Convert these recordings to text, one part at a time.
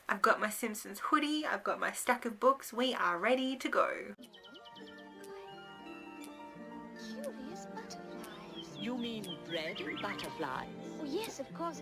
I've got my Simpsons hoodie, I've got my stack of books, we are ready to go. Curious butterflies. You mean bread and butterflies? Oh, yes, of course.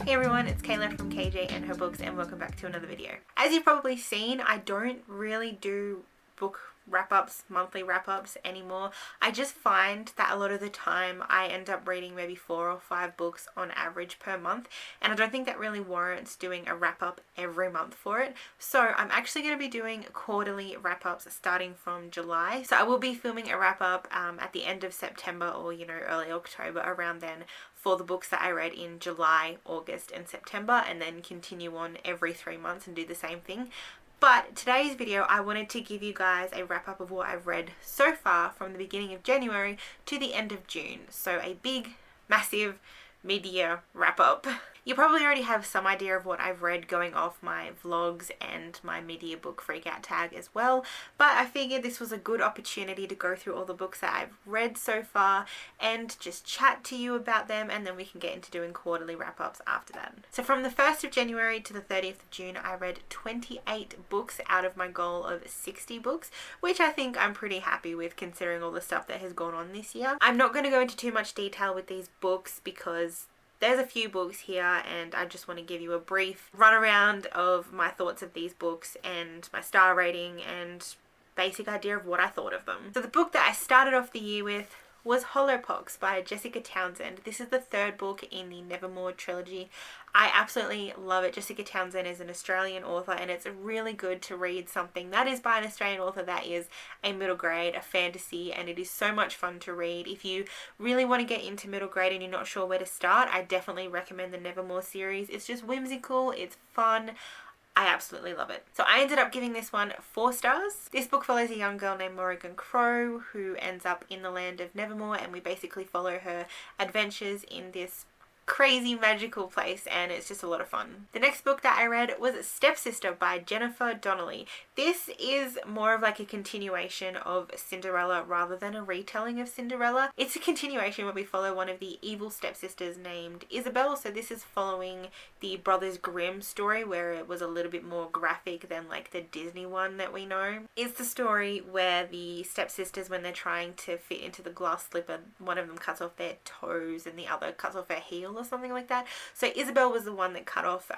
Hey everyone, it's Kayla from KJ and her books, and welcome back to another video. As you've probably seen, I don't really do book wrap-ups, monthly wrap-ups anymore. I just find that a lot of the time I end up reading maybe 4 or 5 books on average per month, and I don't think that really warrants doing a wrap-up every month for it. So I'm actually going to be doing quarterly wrap-ups starting from July. So I will be filming a wrap-up at the end of September or early October, around then, for the books that I read in July, August and September, and then continue on every 3 months and do the same thing. But today's video, I wanted to give you guys a wrap up of what I've read so far from the beginning of January to the end of June. So a big, massive, mid-year wrap up. You probably already have some idea of what I've read going off my vlogs and my mid-year book freakout tag as well, but I figured this was a good opportunity to go through all the books that I've read so far and just chat to you about them, and then we can get into doing quarterly wrap-ups after that. So from the 1st of January to the 30th of June, I read 28 books out of my goal of 60 books, which I think I'm pretty happy with considering all the stuff that has gone on this year. I'm not going to go into too much detail with these books because there's a few books here, and I just want to give you a brief run around of my thoughts of these books and my star rating and basic idea of what I thought of them. So the book that I started off the year with was Hollowpox by Jessica Townsend. This is the 3rd book in the Nevermore trilogy. I absolutely love it. Jessica Townsend is an Australian author, and it's really good to read something that is by an Australian author that is a middle grade, a fantasy, and it is so much fun to read. If you really want to get into middle grade and you're not sure where to start, I definitely recommend the Nevermore series. It's just whimsical, it's fun. I absolutely love it. So I ended up giving this one 4 stars. This book follows a young girl named Morrigan Crow who ends up in the land of Nevermore, and we basically follow her adventures in this crazy magical place, and it's just a lot of fun. The next book that I read was Stepsister by Jennifer Donnelly. This is more of like a continuation of Cinderella rather than a retelling of Cinderella. It's a continuation where we follow one of the evil stepsisters named Isabel. So this is following the Brothers Grimm story, where it was a little bit more graphic than like the Disney one that we know. It's the story where the stepsisters, when they're trying to fit into the glass slipper, one of them cuts off their toes and the other cuts off her heel or something like that. So Isabel was the one that cut off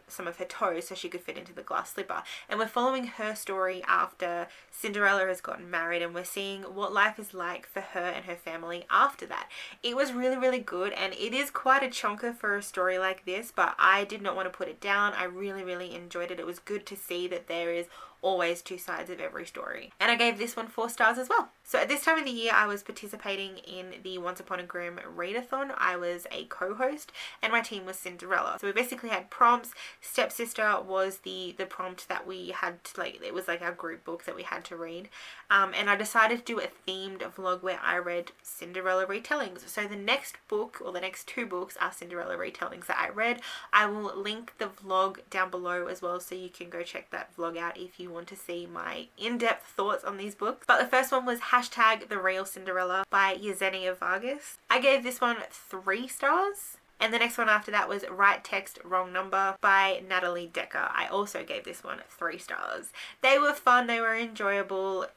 some of her toes so she could fit into the glass slipper, and we're following her story after Cinderella has gotten married, and we're seeing what life is like for her and her family after that. It was really, really good, and it is quite a chonker for a story like this, but I did not want to put it down. I really, really enjoyed it. It was good to see that there is always 2 sides of every story, and I gave this one 4 stars as well. So at this time of the year, I was participating in the Once Upon a Grimm readathon. I was a co-host, and my team was Cinderella. So we basically had prompts. Stepsister was the prompt that we had to, like, it was like our group book that we had to read, and I decided to do a themed vlog where I read Cinderella Retellings. So the next book, or the next 2 books, are Cinderella Retellings that I read. I will link the vlog down below as well, so you can go check that vlog out if you want to see my in-depth thoughts on these books. But the first one was The Real Cinderella by Yesenia Vargas. I gave this one 3 stars. And the next one after that was Right Text, Wrong Number by Natalie Decker. I also gave this one 3 stars. They were fun, they were enjoyable.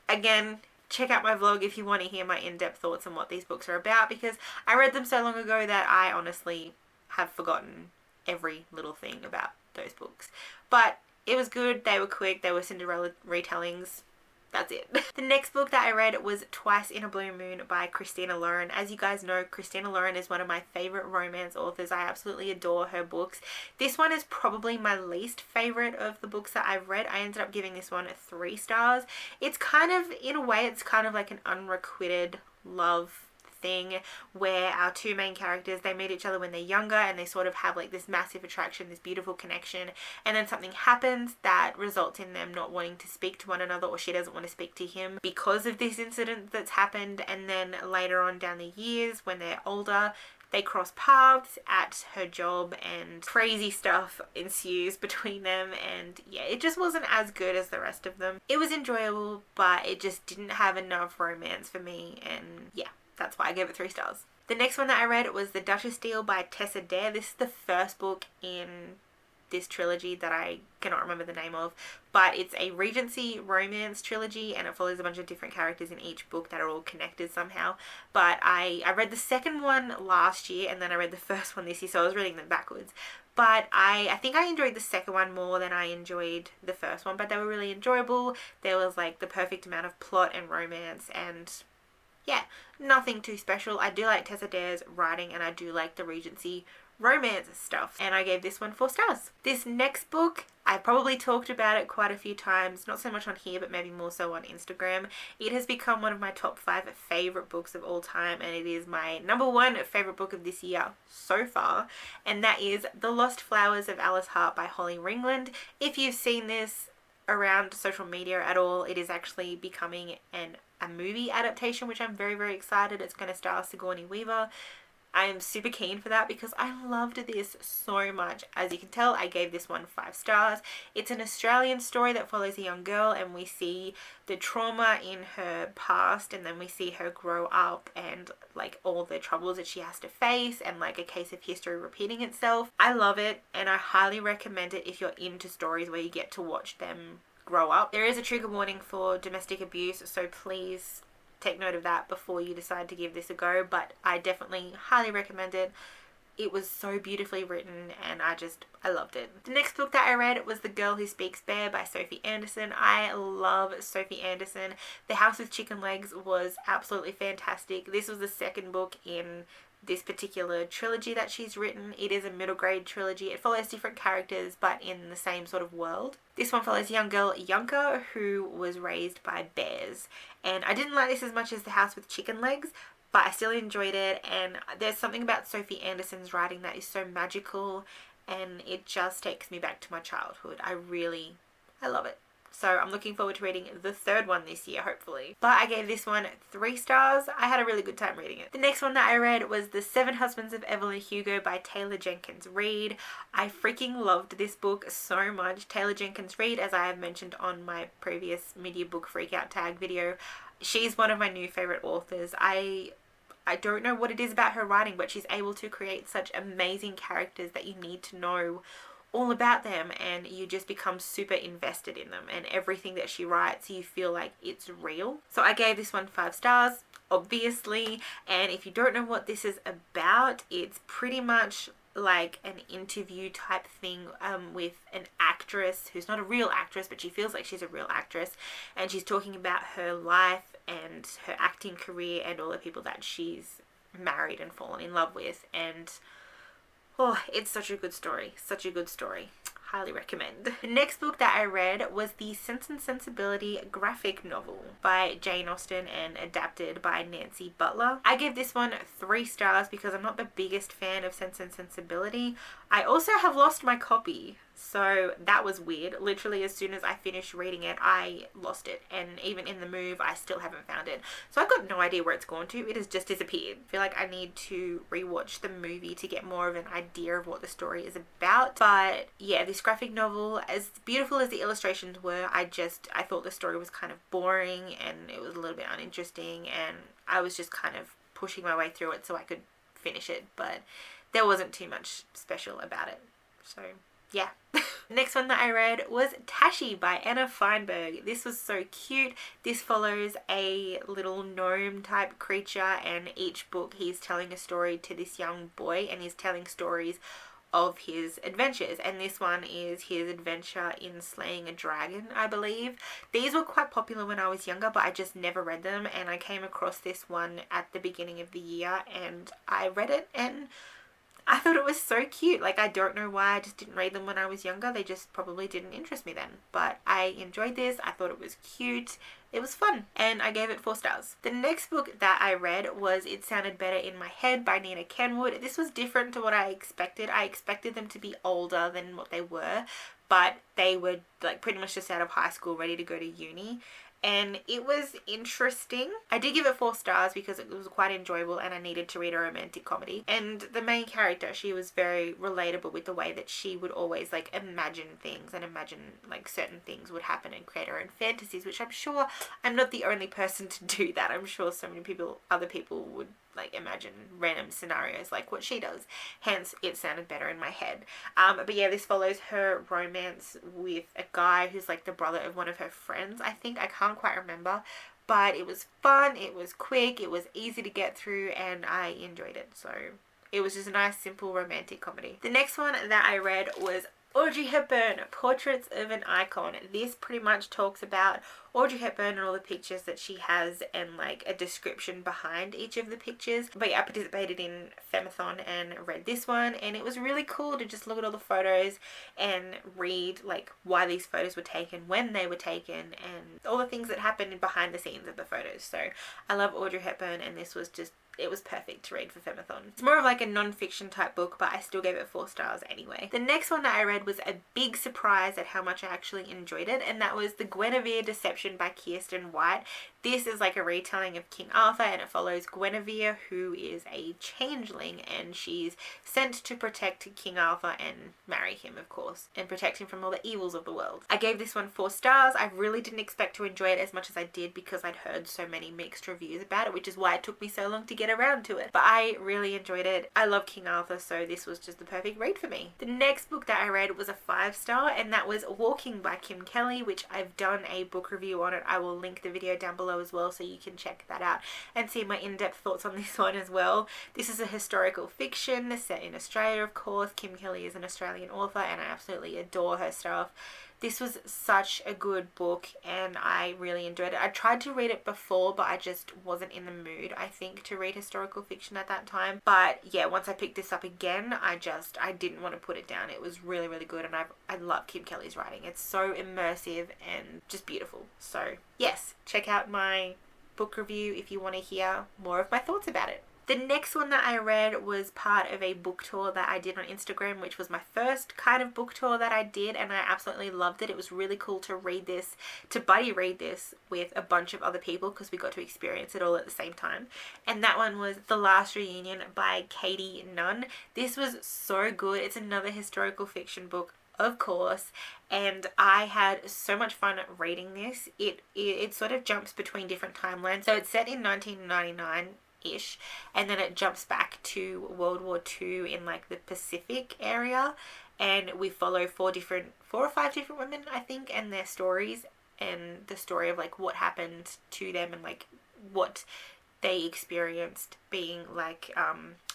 Again, check out my vlog if you want to hear my in-depth thoughts on what these books are about, because I read them so long ago that I honestly have forgotten every little thing about those books. But it was good, they were quick, they were Cinderella retellings. That's it. The next book that I read was Twice in a Blue Moon by Christina Lauren. As you guys know, Christina Lauren is one of my favorite romance authors. I absolutely adore her books. This one is probably my least favorite of the books that I've read. I ended up giving this one 3 stars. It's kind of, in a way, it's kind of like an unrequited love thing where our 2 main characters, they meet each other when they're younger, and they sort of have like this massive attraction, this beautiful connection, and then something happens that results in them not wanting to speak to one another, or she doesn't want to speak to him because of this incident that's happened. And then later on down the years, when they're older, they cross paths at her job, and crazy stuff ensues between them, and yeah, it just wasn't as good as the rest of them. It was enjoyable, but it just didn't have enough romance for me, and yeah, that's why I gave it 3 stars. The next one that I read was The Duchess Deal by Tessa Dare. This is the first book in this trilogy that I cannot remember the name of, but it's a Regency romance trilogy and it follows a bunch of different characters in each book that are all connected somehow. But I read the second one last year and then I read the first one this year, so I was reading them backwards. But I think I enjoyed the second one more than I enjoyed the first one, but they were really enjoyable. There was like the perfect amount of plot and romance and yeah, nothing too special. I do like Tessa Dare's writing and I do like the Regency romance stuff, and I gave this one 4 stars. This next book, I probably talked about it quite a few times, not so much on here but maybe more so on Instagram. It has become one of my top 5 favorite books of all time, and it is my number 1 favorite book of this year so far, and that is The Lost Flowers of Alice Hart by Holly Ringland. If you've seen this around social media at all, it is actually becoming a movie adaptation, which I'm very, very excited. It's going to star Sigourney Weaver. I am super keen for that because I loved this so much. As you can tell, I gave this one 5 stars. It's an Australian story that follows a young girl and we see the trauma in her past, and then we see her grow up and like all the troubles that she has to face and like a case of history repeating itself. I love it and I highly recommend it if you're into stories where you get to watch them grow up. There is a trigger warning for domestic abuse, so please take note of that before you decide to give this a go, but I definitely highly recommend it. It was so beautifully written and I loved it. The next book that I read was The Girl Who Speaks Bear by Sophie Anderson. I love Sophie Anderson. The House with Chicken Legs was absolutely fantastic. This was the second book in this particular trilogy that she's written. It is a middle grade trilogy. It follows different characters but in the same sort of world. This one follows young girl Yonka who was raised by bears, and I didn't like this as much as The House with Chicken Legs, but I still enjoyed it, and there's something about Sophie Anderson's writing that is so magical and it just takes me back to my childhood. I love it. So I'm looking forward to reading the third one this year, hopefully. But I gave this one 3 stars. I had a really good time reading it. The next one that I read was The Seven Husbands of Evelyn Hugo by Taylor Jenkins Reid. I freaking loved this book so much. Taylor Jenkins Reid, as I have mentioned on my previous Media Book Freakout Tag video, she's one of my new favorite authors. I don't know what it is about her writing, but she's able to create such amazing characters that you need to know all about them and you just become super invested in them, and everything that she writes you feel like it's real. So I gave this one 5 stars, obviously, and if you don't know what this is about, it's pretty much like an interview type thing with an actress who's not a real actress but she feels like she's a real actress, and she's talking about her life and her acting career and all the people that she's married and fallen in love with, and oh, it's such a good story. Such a good story. Highly recommend. The next book that I read was the Sense and Sensibility graphic novel by Jane Austen and adapted by Nancy Butler. I gave this one 3 stars because I'm not the biggest fan of Sense and Sensibility. I also have lost my copy, so that was weird. Literally as soon as I finished reading it, I lost it, and even in the move I still haven't found it. So I've got no idea where it's gone to. It has just disappeared. I feel like I need to rewatch the movie to get more of an idea of what the story is about. But yeah, this graphic novel, as beautiful as the illustrations were, I thought the story was kind of boring and it was a little bit uninteresting, and I was just kind of pushing my way through it so I could finish it, but there wasn't too much special about it. So yeah. Next one that I read was Taishi by Anna Feinberg. This was so cute. This follows a little gnome type creature, and each book he's telling a story to this young boy, and he's telling stories of his adventures, and this one is his adventure in slaying a dragon, I believe. These were quite popular when I was younger, but I just never read them, and I came across this one at the beginning of the year and I read it and I thought it was so cute. Like, I don't know why I just didn't read them when I was younger. They just probably didn't interest me then. But I enjoyed this. I thought it was cute. It was fun. And I gave it 4 stars. The next book that I read was It Sounded Better in My Head by Nina Kenwood. This was different to what I expected. I expected them to be older than what they were. But they were like pretty much just out of high school, ready to go to uni. And it was interesting. I did give it 4 stars because it was quite enjoyable and I needed to read a romantic comedy. And the main character, she was very relatable with the way that she would always like imagine things and imagine like certain things would happen and create her own fantasies, which I'm sure I'm not the only person to do that. I'm sure so many people, other people would like imagine random scenarios like what she does, hence it sounded better in my head. But yeah, this follows her romance with a guy who's like the brother of one of her friends, I think. I can't quite remember, but it was fun, it was quick, it was easy to get through, and I enjoyed it. So it was just a nice simple romantic comedy. The next one that I read was Audrey Hepburn, Portraits of an Icon. This pretty much talks about Audrey Hepburn and all the pictures that she has and like a description behind each of the pictures. But yeah, I participated in Femathon and read this one, and it was really cool to just look at all the photos and read like why these photos were taken, when they were taken, and all the things that happened behind the scenes of the photos. So I love Audrey Hepburn, and this was just, it was perfect to read for Femathon. It's more of like a non-fiction type book, but I still gave it 4 stars anyway. The next one that I read was a big surprise at how much I actually enjoyed it, and that was The Gwenevere Deception by Kiersten White. This is like a retelling of King Arthur, and it follows Gwenevere, who is a changeling, and she's sent to protect King Arthur and marry him, of course, and protect him from all the evils of the world. I gave this one 4 stars. I really didn't expect to enjoy it as much as I did because I'd heard so many mixed reviews about it, which is why it took me so long to get around to it. But I really enjoyed it. I love King Arthur, so this was just the perfect read for me. The next book that I read was a 5-star, and that was Walking by Kim Kelly, which I've done a book review on it. I will link the video down below as well, so you can check that out and see my in-depth thoughts on this one as well. This is a historical fiction set in Australia, of course. Kim Kelly is an Australian author, and I absolutely adore her stuff. This was such a good book, and I really enjoyed it. I tried to read it before, but I just wasn't in the mood, I think, to read historical fiction at that time. But yeah, once I picked this up again, I didn't want to put it down. It was really, really good, and I love Kim Kelly's writing. It's so immersive and just beautiful. So yes, check out my book review if you want to hear more of my thoughts about it. The next one that I read was part of a book tour that I did on Instagram, which was my first kind of book tour that I did, and I absolutely loved it. It was really cool to read this, to buddy read this with a bunch of other people, because we got to experience it all at the same time. And that one was The Last Reunion by Katie Nunn. This was so good. It's another historical fiction book, of course, and I had so much fun reading this. It sort of jumps between different timelines. So it's set in 1999-ish, and then it jumps back to World War II in like the Pacific area, and we follow 4 or 5 different women, I think, and their stories, and the story of like what happened to them and like what they experienced being like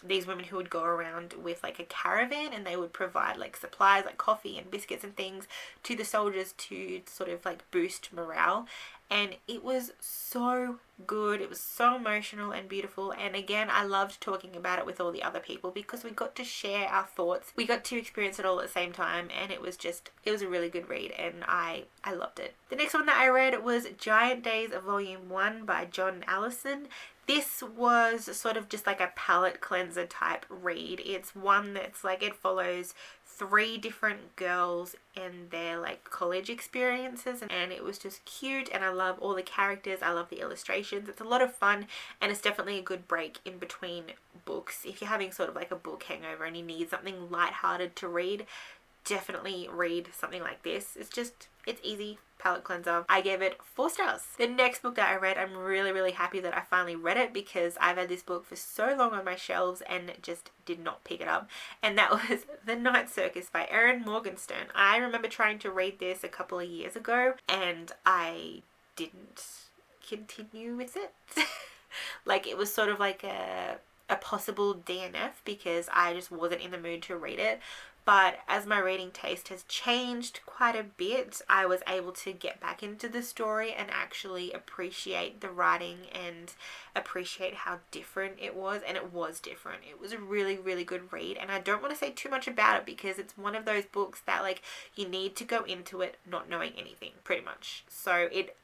these women who would go around with like a caravan, and they would provide like supplies like coffee and biscuits and things to the soldiers to sort of like boost morale. And it was so good. It was so emotional and beautiful, and again, I loved talking about it with all the other people because we got to share our thoughts, we got to experience it all at the same time, and it was a really good read, and I loved it. The next one that I read was Giant Days of Volume 1 by John Allison. This was sort of just like a palate cleanser type read. It's one that's like, it follows 3 different girls and their like college experiences, and it was just cute, and I love all the characters, I love the illustrations. It's a lot of fun, and it's definitely a good break in between books. If you're having sort of like a book hangover and you need something lighthearted to read, definitely read something like this. It's easy, palate cleanser. I gave it 4 stars. The next book that I read, I'm really, really happy that I finally read it, because I've had this book for so long on my shelves and just did not pick it up, and that was The Night Circus by Erin Morgenstern. I remember trying to read this a couple of years ago, and I didn't continue with it. Like, it was sort of like a possible DNF because I just wasn't in the mood to read it. But as my reading taste has changed quite a bit, I was able to get back into the story and actually appreciate the writing and appreciate how different it was. And it was different. It was a really, really good read. And I don't want to say too much about it because it's one of those books that like you need to go into it not knowing anything, pretty much. So it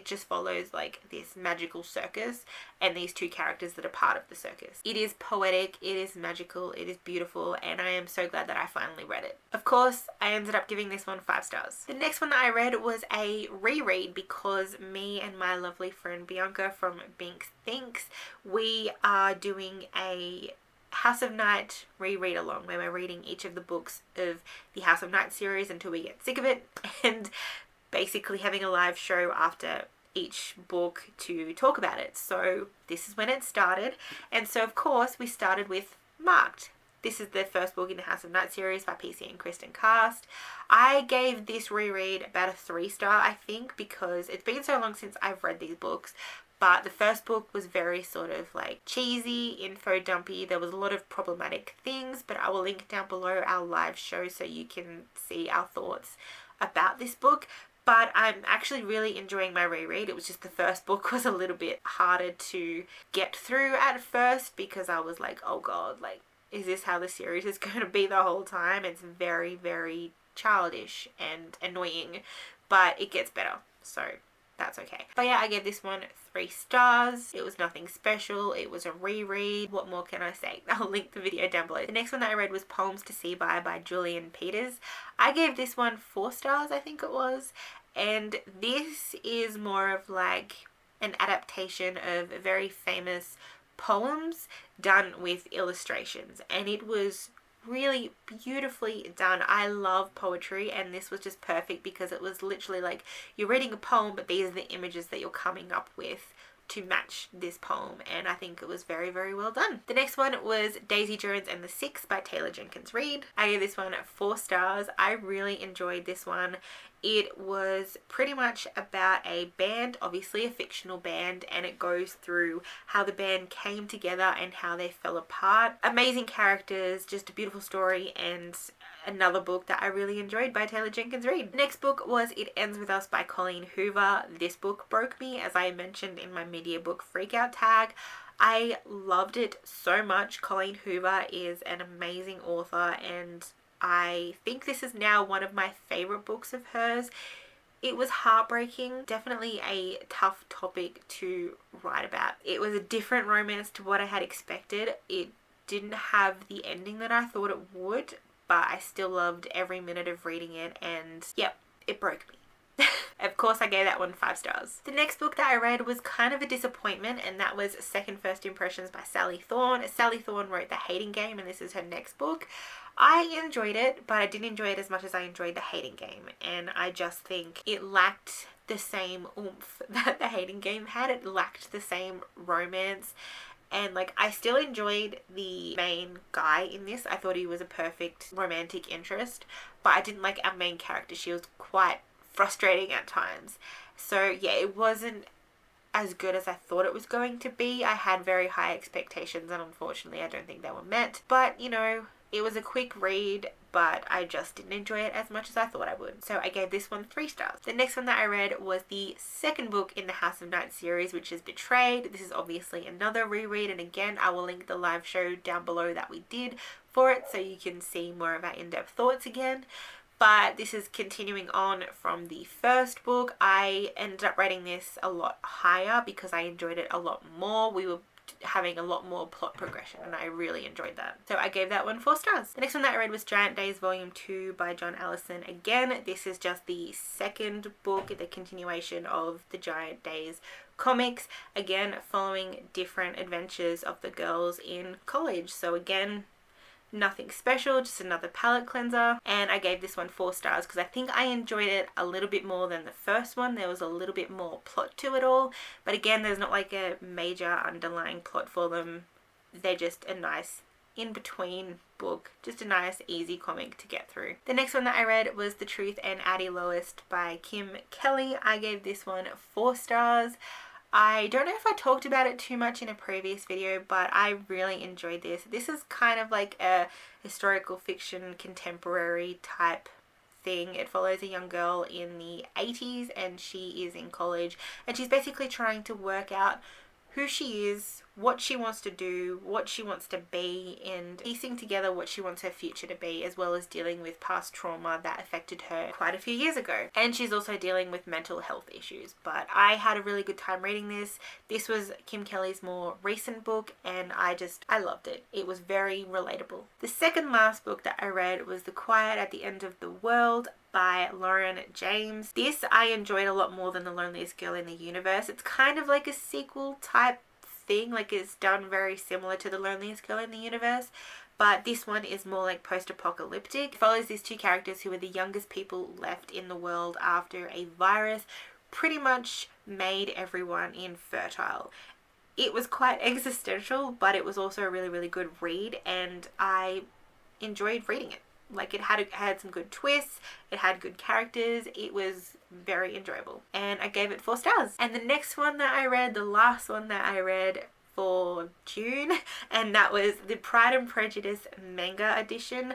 just follows like this magical circus and these 2 characters that are part of the circus. It is poetic, it is magical, it is beautiful, and I am so glad that I finally read it. Of course, I ended up giving this one 5 stars. The next one that I read was a reread because me and my lovely friend Bianca from Binks Thinks, we are doing a House of Night reread along where we're reading each of the books of the House of Night series until we get sick of it, and basically having a live show after each book to talk about it. So this is when it started. And so of course we started with Marked. This is the first book in the House of Night series by PC and Kristen Cast. I gave this reread about a 3-star, I think, because it's been so long since I've read these books. But the first book was very sort of like cheesy, info dumpy. There was a lot of problematic things, but I will link down below our live show so you can see our thoughts about this book. But I'm actually really enjoying my reread. It was just the first book was a little bit harder to get through at first because I was like, oh god, like, is this how the series is going to be the whole time? It's very, very childish and annoying, but it gets better, so that's okay. But yeah, I gave this one 3 stars. It was nothing special. It was a reread. What more can I say? I'll link the video down below. The next one that I read was Poems to See by Julian Peters. I gave this one 4 stars, I think it was. And this is more of like an adaptation of very famous poems done with illustrations, and it was really beautifully done. I love poetry, and this was just perfect because it was literally like you're reading a poem, but these are the images that you're coming up with to match this poem, and I think it was very, very well done. The next one was Daisy Jones and the Six by Taylor Jenkins Reid. I gave this one 4 stars. I really enjoyed this one. It was pretty much about a band, obviously a fictional band, and it goes through how the band came together and how they fell apart. Amazing characters, just a beautiful story, and another book that I really enjoyed by Taylor Jenkins Reid. The next book was It Ends With Us by Colleen Hoover. This book broke me, as I mentioned in my media book freakout tag. I loved it so much. Colleen Hoover is an amazing author, and I think this is now one of my favorite books of hers. It was heartbreaking, definitely a tough topic to write about. It was a different romance to what I had expected. It didn't have the ending that I thought it would, but I still loved every minute of reading it, and yep, it broke me. Of course, I gave that one 5 stars. The next book that I read was kind of a disappointment, and that was Second First Impressions by Sally Thorne. Sally Thorne wrote The Hating Game, and this is her next book. I enjoyed it, but I didn't enjoy it as much as I enjoyed The Hating Game, and I just think it lacked the same oomph that The Hating Game had. It lacked the same romance, and like, I still enjoyed the main guy in this. I thought he was a perfect romantic interest, but I didn't like our main character. She was quite frustrating at times. So yeah, it wasn't as good as I thought it was going to be. I had very high expectations, and unfortunately I don't think they were met. But you know, it was a quick read, but I just didn't enjoy it as much as I thought I would. So I gave this one 3 stars. The next one that I read was the second book in the House of Night series, which is Betrayed. This is obviously another reread, and again, I will link the live show down below that we did for it so you can see more of our in-depth thoughts again. But this is continuing on from the first book. I ended up rating this a lot higher because I enjoyed it a lot more. We were having a lot more plot progression, and I really enjoyed that. So I gave that one 4 stars. The next one that I read was Giant Days Volume 2 by John Allison. Again, this is just the second book, the continuation of the Giant Days comics. Again, following different adventures of the girls in college. So again, nothing special, just another palette cleanser, and I gave this one 4 stars because I think I enjoyed it a little bit more than the first one. There was a little bit more plot to it all, but again, there's not like a major underlying plot for them. They're just a nice in-between book, just a nice easy comic to get through. The next one that I read was The Truth and Addie Lowest by Kim Kelly. I gave this one 4 stars. I don't know if I talked about it too much in a previous video, but I really enjoyed this. This is kind of like a historical fiction contemporary type thing. It follows a young girl in the 80s, and she is in college, and she's basically trying to work out who she is, what she wants to do, what she wants to be, and piecing together what she wants her future to be, as well as dealing with past trauma that affected her quite a few years ago. And she's also dealing with mental health issues. But I had a really good time reading this. This was Kim Kelly's more recent book, and I loved it. It was very relatable. The second last book that I read was The Quiet at the End of the World by Lauren James. This I enjoyed a lot more than The Loneliest Girl in the Universe. It's kind of like a sequel type thing, like it's done very similar to The Loneliest Girl in the Universe, but this one is more like post-apocalyptic. It follows these 2 characters who are the youngest people left in the world after a virus pretty much made everyone infertile. It was quite existential, but it was also a really, really good read, and I enjoyed reading it. Like, it had some good twists, it had good characters, it was very enjoyable, and I gave it 4 stars. And the next one that I read, the last one that I read for June, and that was the Pride and Prejudice manga edition.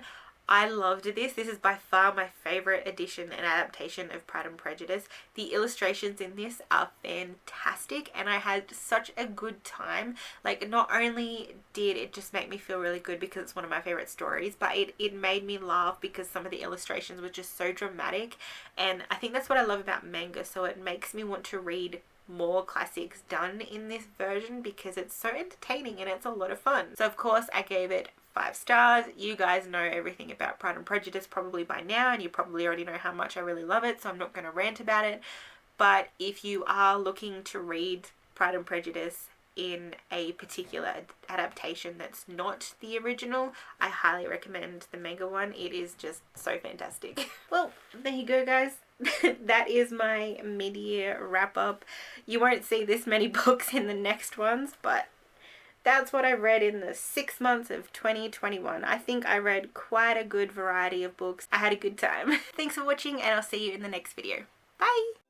I loved this. This is by far my favorite edition and adaptation of Pride and Prejudice. The illustrations in this are fantastic, and I had such a good time. Like, not only did it just make me feel really good because it's one of my favorite stories, but it made me laugh because some of the illustrations were just so dramatic, and I think that's what I love about manga. So it makes me want to read more classics done in this version because it's so entertaining and it's a lot of fun. So of course I gave it 5 stars. You guys know everything about Pride and Prejudice probably by now, and you probably already know how much I really love it, so I'm not going to rant about it. But if you are looking to read Pride and Prejudice in a particular adaptation that's not the original, I highly recommend the manga one. It is just so fantastic. Well, there you go, guys. That is my mid-year wrap up. You won't see this many books in the next ones, but that's what I read in the 6 months of 2021. I think I read quite a good variety of books. I had a good time. Thanks for watching, and I'll see you in the next video. Bye!